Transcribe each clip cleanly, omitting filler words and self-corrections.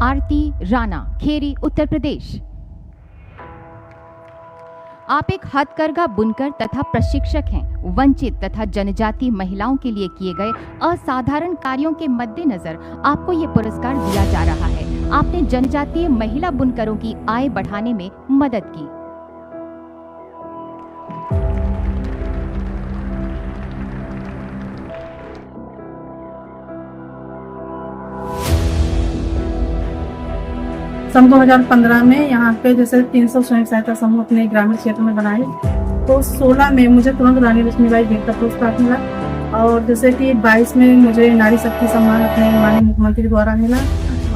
आरती राणा, खेरी, उत्तर प्रदेश। आप एक हथकरघा बुनकर तथा प्रशिक्षक हैं। वंचित तथा जनजाति महिलाओं के लिए किए गए असाधारण कार्यों के मद्देनजर आपको ये पुरस्कार दिया जा रहा है। आपने जनजातीय महिला बुनकरों की आय बढ़ाने में मदद की। सन 2015 में यहाँ पे जैसे 300 स्वयं सहायता समूह अपने ग्रामीण क्षेत्र में बनाए, तो 16 में मुझे तुरंत रानी लक्ष्मीबाई वीरता पुरस्कार मिला, और जैसे कि 22 में मुझे नारी शक्ति सम्मान अपने माननीय मुख्यमंत्री द्वारा मिला,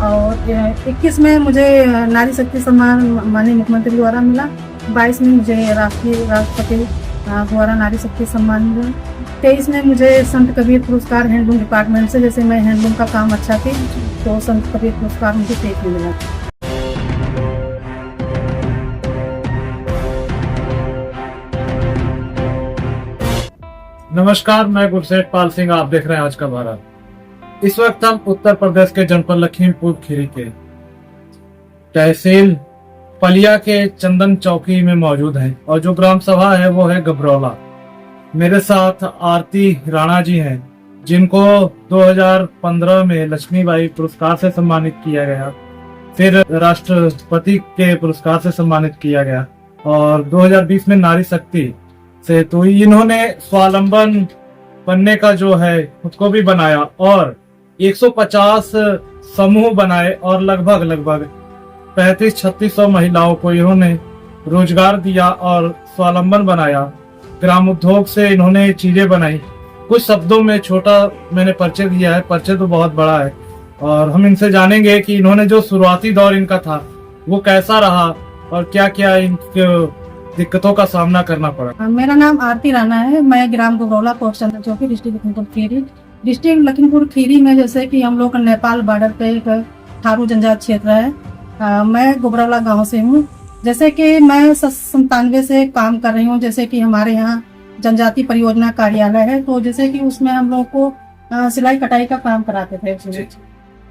और 21 में मुझे नारी शक्ति सम्मान माननीय मुख्यमंत्री द्वारा मिला, 22 में मुझे राष्ट्रपति द्वारा नारी शक्ति सम्मान मिला, 23 में मुझे संत कबीर पुरस्कार हैंडलूम डिपार्टमेंट से, जैसे मैं हैंडलूम का काम अच्छा थी तो संत कबीर पुरस्कार मुझे 23 में मिला। नमस्कार, मैं गुरसेठ पाल सिंह, आप देख रहे हैं आज का भारत। इस वक्त हम उत्तर प्रदेश के जनपद लखीमपुर खीरी के तहसील पलिया के चंदन चौकी में मौजूद हैं, और जो ग्राम सभा है वो है गबरौला। मेरे साथ आरती राणा जी हैं, जिनको 2015 में लक्ष्मीबाई पुरस्कार से सम्मानित किया गया, फिर राष्ट्रपति के पुरस्कार से सम्मानित किया गया, और 2020 में नारी शक्ति से। तो इन्होंने स्वावलंबन बनने का जो है खुद को भी बनाया, और 150 समूह बनाए, और लगभग 3500-3600 महिलाओं को इन्होंने रोजगार दिया और स्वावलंबन बनाया। ग्राम उद्योग से इन्होंने चीजें बनाई। कुछ शब्दों में छोटा मैंने परिचय दिया है, परिचय तो बहुत बड़ा है, और हम इनसे जानेंगे कि इन्होंने जो शुरुआती दौर इनका था वो कैसा रहा, और क्या क्या इनके दिक्कतों का सामना करना पड़ा। मेरा नाम आरती राणा है। मैं ग्राम गबरौला, पोस्ट चंदन चौकी, डिस्ट्रिक्ट लखीमपुर खीरी। डिस्ट्रिक्ट लखीमपुर खीरी में जैसे कि हम लोग का नेपाल बॉर्डर पे एक थारू जनजाति क्षेत्र है। मैं गबरौला गांव से हूँ। जैसे कि मैं 97 से काम कर रही हूँ। जैसे कि हमारे यहाँ जनजाति परियोजना कार्यालय है, तो जैसे कि उसमें हम लोग को सिलाई कटाई का काम कराते थे।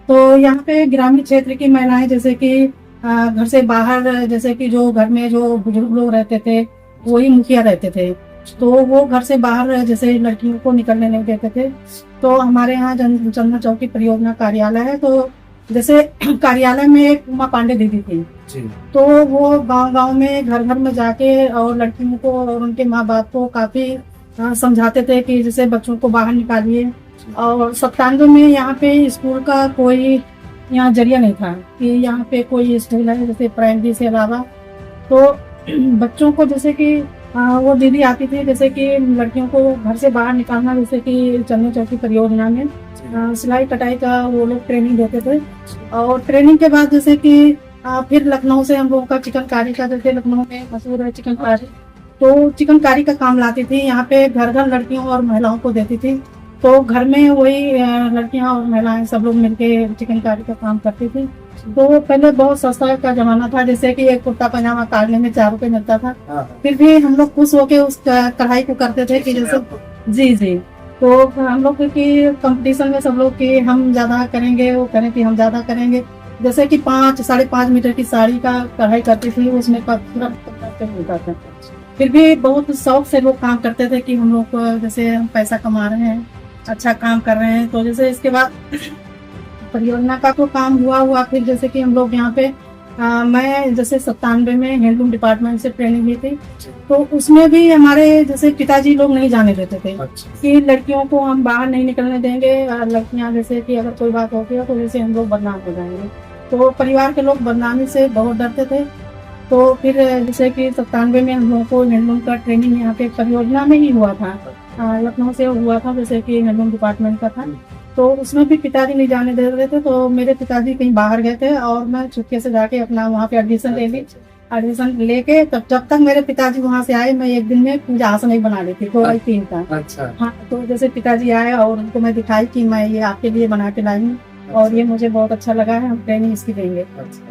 तो यहाँ पे ग्रामीण क्षेत्र की महिलाएं जैसे कि घर से बाहर, जैसे कि जो घर में जो बुजुर्ग लोग रहते थे वही मुखिया रहते थे, तो वो घर से बाहर जैसे लड़कियों को निकलने नहीं देते थे। तो हमारे यहाँ चंदन चौकी परियोजना कार्यालय है, तो जैसे कार्यालय में एक उमा पांडे दीदी थी, तो वो गांव-गांव में घर में जाके और लड़कियों को और उनके माँ बाप को काफी समझाते थे कि जैसे बच्चों को बाहर निकालिए। और 97 में यहाँ पे स्कूल का कोई यहाँ जरिया नहीं था कि यहाँ पे कोई स्कूल है जैसे प्राइमरी से अलावा। तो बच्चों को जैसे कि वो दीदी आती थी, जैसे कि लड़कियों को घर से बाहर निकालना, जैसे कि चंदन चौकी परियोजना में सिलाई कटाई का वो लोग ट्रेनिंग देते थे। और ट्रेनिंग के बाद जैसे कि फिर लखनऊ से हम लोगों का चिकनकारी का, जैसे लखनऊ में मशहूर है चिकनकारी, तो चिकनकारी का काम लाती थी। यहाँ पे घर लड़कियों और महिलाओं को देती थी, तो घर में वही लड़कियां और महिलाएं सब लोग मिलके चिकनकारी का काम करती थी। तो पहले बहुत सस्ता का जमाना था, जैसे कि एक कुर्ता पजामा काटने में 4 रुपए मिलता था, फिर भी हम लोग खुश होके उस कढ़ाई को करते थे कि जैसे जी। तो हम लोग की कंपटीशन में सब लोग कि हम ज्यादा करेंगे, वो करें कि हम ज्यादा करेंगे। जैसे कि 5-5.5 मीटर की साड़ी का कढ़ाई करती थी, उसमें पूरा मिलता था। फिर भी बहुत शौक से लोग काम करते थे कि हम लोग जैसे हम पैसा कमा रहे हैं, अच्छा काम कर रहे हैं। तो जैसे इसके बाद परियोजना का तो काम हुआ, फिर जैसे कि हम लोग यहाँ पे मैं जैसे 97 में हैंडलूम डिपार्टमेंट से ट्रेनिंग ली थी, तो उसमें भी हमारे जैसे पिताजी लोग नहीं जाने देते थे कि लड़कियों को हम बाहर नहीं निकलने देंगे। लड़कियां जैसे कि अगर कोई बात होती है तो जैसे हम लोग बदनाम हो जाएंगे, तो परिवार के लोग बदनामी से बहुत डरते थे। तो फिर जैसे कि 97 में हम लोगों को हैंडलूम का ट्रेनिंग यहाँ पे परियोजना में ही हुआ था, लखनऊ से हुआ था, जैसे कि हैंडलूम डिपार्टमेंट का था। तो उसमें भी पिताजी नहीं जाने दे रहे थे, तो मेरे पिताजी कहीं बाहर गए थे और मैं चुपके से जाके अपना वहाँ पे एडमिशन ले ली। एडमिशन लेके तब जब तक मेरे पिताजी वहाँ से आए, मैं एक दिन में पूजा आसन ही बना ली थी, 2-3 का। अच्छा। हाँ, तो जैसे पिताजी आए और उनको मैं दिखाई कि मैं ये आपके लिए बना के लाई हूँ, और ये मुझे बहुत अच्छा लगा है, हम ट्रेनिंग इसकी देंगे।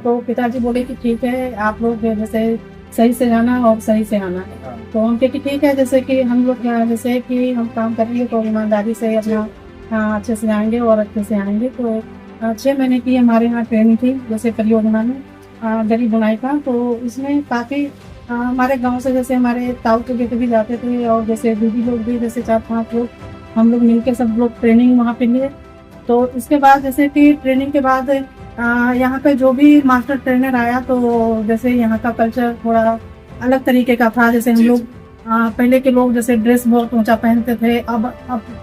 तो पिताजी बोले कि ठीक है, आप लोग जैसे सही से जाना और सही से आना। तो हम कहे कि ठीक है, जैसे कि हम लोग जैसे कि हम काम कर रही है तो ईमानदारी से अपना अच्छे से आएंगे और अच्छे से आएंगे। तो 6 महीने की हमारे यहाँ ट्रेनिंग थी, जैसे परियोजना में दरी बुनाई का। तो इसमें काफ़ी हमारे गांव से जैसे हमारे ताऊ के बेटे भी जाते थे, और जैसे दीदी लोग भी, जैसे 4-5 लोग हम लोग मिलकर सब लोग ट्रेनिंग वहाँ पे लिए। तो इसके बाद जैसे कि ट्रेनिंग के बाद यहाँ पे जो भी मास्टर ट्रेनर आया, तो जैसे यहाँ का कल्चर थोड़ा अलग तरीके का था। जैसे हम लोग पहले के लोग जैसे ड्रेस बहुत ऊंचा पहनते थे, अब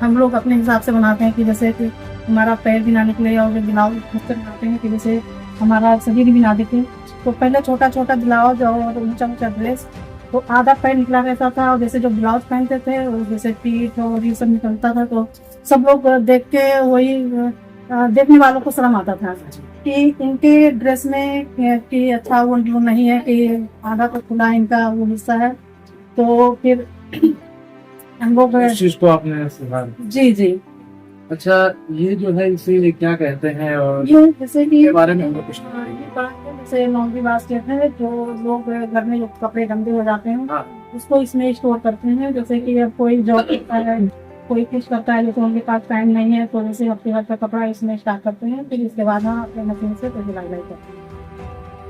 हम लोग अपने हिसाब से बनाते हैं कि जैसे कि हमारा पैर भी ना निकले, और जो ब्लाउज खुद से बनाते हैं कि जैसे हमारा शरीर भी ना दिखे। तो पहले छोटा छोटा ब्लाउज और ऊंचा ऊंचा ड्रेस, तो आधा पैर निकला रहता था, और जैसे जो ब्लाउज पहनते थे और जैसे पीठ और ये सब निकलता था, तो सब लोग देख के वही देखने वालों को शर्म आता था कि इनके ड्रेस में कि अच्छा वो नहीं है, कि आधा तो खुला इनका वो हिस्सा है। तो फिर हम लोग इस चीज को आपने सुधार। जी जी। अच्छा, ये जो है इसे क्या कहते हैं, और ये जैसे कि के बारे में हमको कुछ ये बड़ा जैसे लॉन्ड्री बास्केट है, जो लोग घर में जो कपड़े गंदे हो जाते हैं उसको इसमें स्टोर करते हैं। जैसे कि अब कोई जॉब करता है, कोई कुछ करता है, जैसे उनके पास टाइम नहीं है, तो जैसे हफ्ते भर का कपड़ा इसमें स्टॉक करते हैं, फिर इसके बाद हम अपने मशीन से फिर सिलाई करते हैं।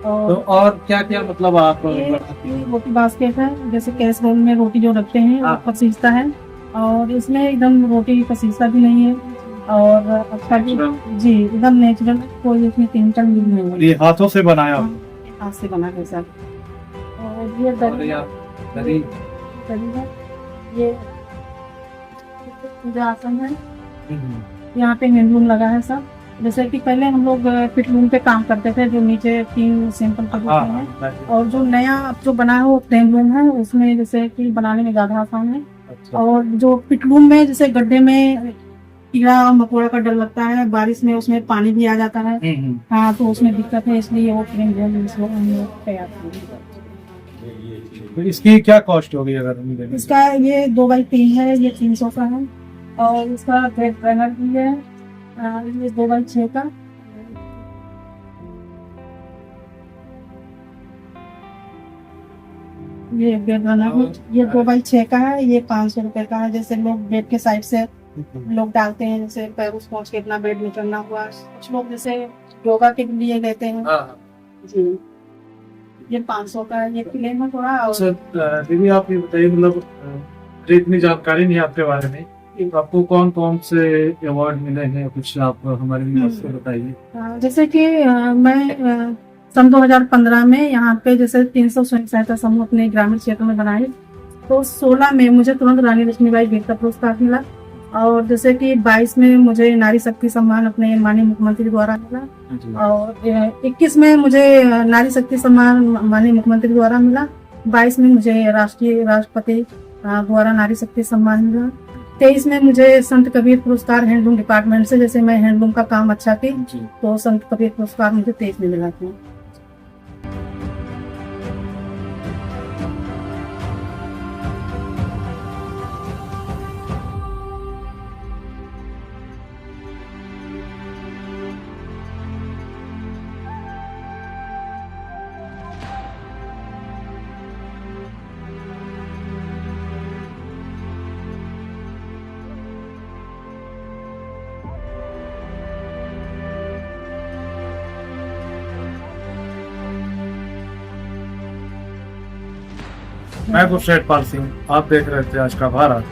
तो और क्या क्या मतलब आप ये रोटी बास्केट है, जैसे कैसरोल में रोटी जो रखते हैं वो पसीजता है, और इसमें एकदम रोटी पसीजता भी नहीं है, और अच्छा भी जी एकदम नेचुरल, कोई इसमें केमिकल भी नहीं है। ये हाथों से बनाया हाथ से बना है सर। और ये दरी है, ये जो आसन है, यहाँ पे हैंडलूम लगा है सब। जैसे कि पहले हम लोग फिटलूम पे काम करते थे, जो नीचे 3 सिंपल कपड़े हैं, और जो नया अब जो बना है वो फ्रेमलूम है, उसमें जैसे कि बनाने में ज्यादा आसान है। और जो पिटलूम में जैसे गड्ढे में कीड़ा मकोड़ा का डर लगता है, बारिश में उसमें पानी भी आ जाता है, हाँ तो उसमें दिक्कत है, इसलिए वो फ्रेमलूम तैयार तो इसकी क्या कॉस्ट होगी अगर हम देखें? इसका ये 2x3 है, ये 300 का है, और इसका बेड रनर भी है, ये 2x6 का। ये बेड रनर, ये 2x6 का है, ये 500 रुपए का है। जैसे लोग बेड के साइड से लोग डालते हैं, जैसे पैर पहुंच के इतना बेड में चढ़ना हुआ, कुछ लोग जैसे योगा के लिए लेते हैं जी। ये 500 का है, ये किले में थोड़ा। अच्छा दीदी, आप ये बताइए, मतलब मुझे इतनी जानकारी नहीं है आपके बारे में, आपको कौन कौन से अवार्ड मिले हैं, कुछ आप हमारे लिए बताइए। जैसे कि मैं सन 2015 में यहाँ पे जैसे 300 स्वयं सहायता समूह अपने ग्रामीण क्षेत्र में बनाए, तो 16 में मुझे तुरंत रानी लक्ष्मीबाई वीरता पुरस्कार मिला, और जैसे कि 22 में मुझे नारी शक्ति सम्मान अपने माननीय मुख्यमंत्री द्वारा मिला, और 21 में मुझे नारी शक्ति सम्मान माननीय मुख्यमंत्री द्वारा मिला, 22 में मुझे राष्ट्रीय राष्ट्रपति द्वारा नारी शक्ति सम्मान मिला, 23 में मुझे संत कबीर पुरस्कार हैंडलूम डिपार्टमेंट से, जैसे मैं हैंडलूम का काम अच्छा की, तो संत कबीर पुरस्कार मुझे 23 में मिला था। मैं गुरशेठ पाल सिंह, आप देख रहे थे आज का भारत।